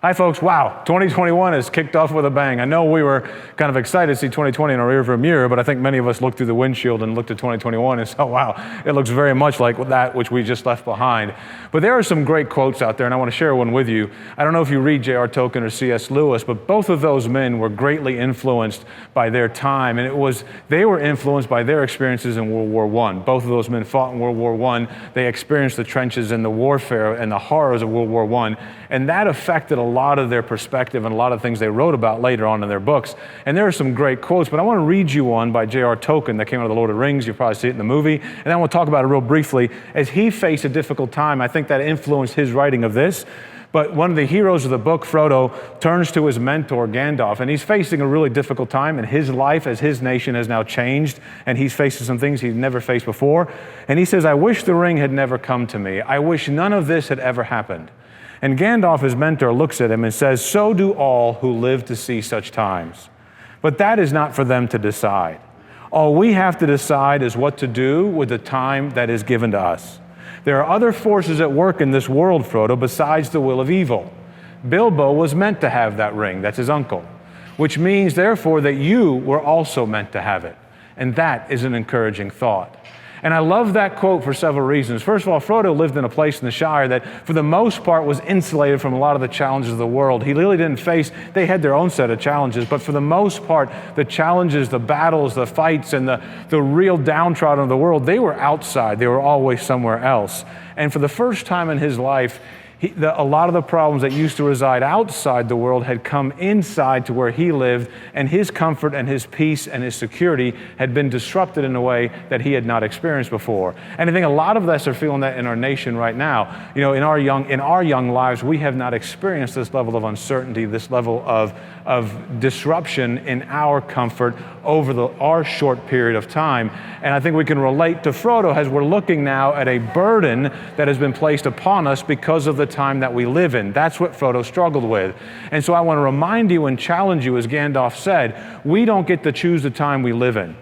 Hi folks, wow, 2021 has kicked off with a bang. I know we were kind of excited to see 2020 in our rearview mirror, but I think many of us looked through the windshield and looked at 2021 and said, oh wow, it looks very much like that which we just left behind. But there are some great quotes out there, and I want to share one with you. I don't know if you read J.R. Tolkien or C.S. Lewis, but both of those men were greatly influenced by their time, and they were influenced by their experiences in World War I. Both of those men fought in World War I. They experienced the trenches and the warfare and the horrors of World War I, and that affected a lot of their perspective and a lot of things they wrote about later on in their books. And there are some great quotes, but I want to read you one by J.R. Tolkien that came out of The Lord of the Rings. You'll probably see it in the movie. And then we'll talk about it real briefly. As he faced a difficult time, I think that influenced his writing of this. But one of the heroes of the book, Frodo, turns to his mentor, Gandalf, and he's facing a really difficult time in his life as his nation has now changed, and he's facing some things he's never faced before. And he says, I wish the ring had never come to me. I wish none of this had ever happened. And Gandalf, his mentor, looks at him and says, so do all who live to see such times. But that is not for them to decide. All we have to decide is what to do with the time that is given to us. There are other forces at work in this world, Frodo, besides the will of evil. Bilbo was meant to have that ring, that's his uncle, which means, therefore, that you were also meant to have it. And that is an encouraging thought. And I love that quote for several reasons. First of all, Frodo lived in a place in the Shire that, for the most part, was insulated from a lot of the challenges of the world. He really didn't face, they had their own set of challenges, but for the most part, the challenges, the battles, the fights, and the real downtrodden of the world, they were outside. They were always somewhere else. And for the first time in his life, a lot of the problems that used to reside outside the world had come inside to where he lived, and his comfort and his peace and his security had been disrupted in a way that he had not experienced before. And I think a lot of us are feeling that in our nation right now. You know, in our young lives, we have not experienced this level of uncertainty, this level of disruption in our comfort over our short period of time. And I think we can relate to Frodo as we're looking now at a burden that has been placed upon us because of the time that we live in. That's what Frodo struggled with. And so I want to remind you and challenge you, as Gandalf said, we don't get to choose the time we live in,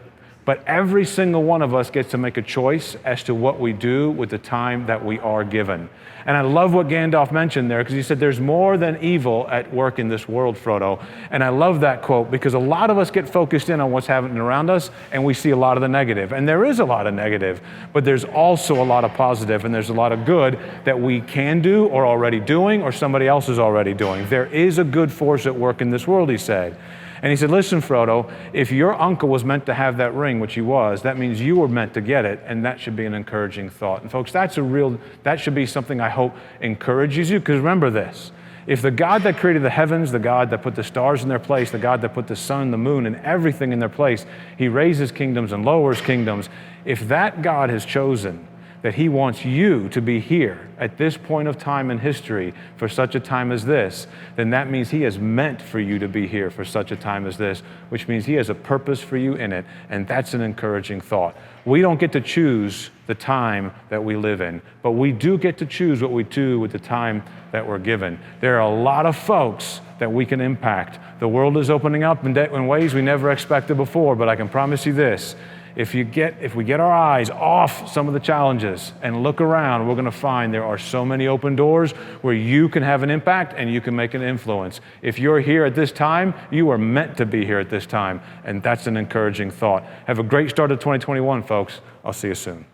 but every single one of us gets to make a choice as to what we do with the time that we are given. And I love what Gandalf mentioned there, because he said there's more than evil at work in this world, Frodo. And I love that quote, because a lot of us get focused in on what's happening around us, and we see a lot of the negative. And there is a lot of negative, but there's also a lot of positive, and there's a lot of good that we can do or already doing or somebody else is already doing. There is a good force at work in this world, he said. And he said, listen, Frodo, if your uncle was meant to have that ring, which he was, that means you were meant to get it, and that should be an encouraging thought. And folks, that should be something I hope encourages you, because remember this, if the God that created the heavens, the God that put the stars in their place, the God that put the sun, the moon, and everything in their place, he raises kingdoms and lowers kingdoms, if that God has chosen that he wants you to be here at this point of time in history for such a time as this, then that means he has meant for you to be here for such a time as this, which means he has a purpose for you in it, and that's an encouraging thought. We don't get to choose the time that we live in, but we do get to choose what we do with the time that we're given. There are a lot of folks that we can impact. The world is opening up in ways we never expected before, but I can promise you this, if we get our eyes off some of the challenges and look around, we're going to find there are so many open doors where you can have an impact and you can make an influence. If you're here at this time, you are meant to be here at this time, and that's an encouraging thought. Have a great start to 2021, folks. I'll see you soon.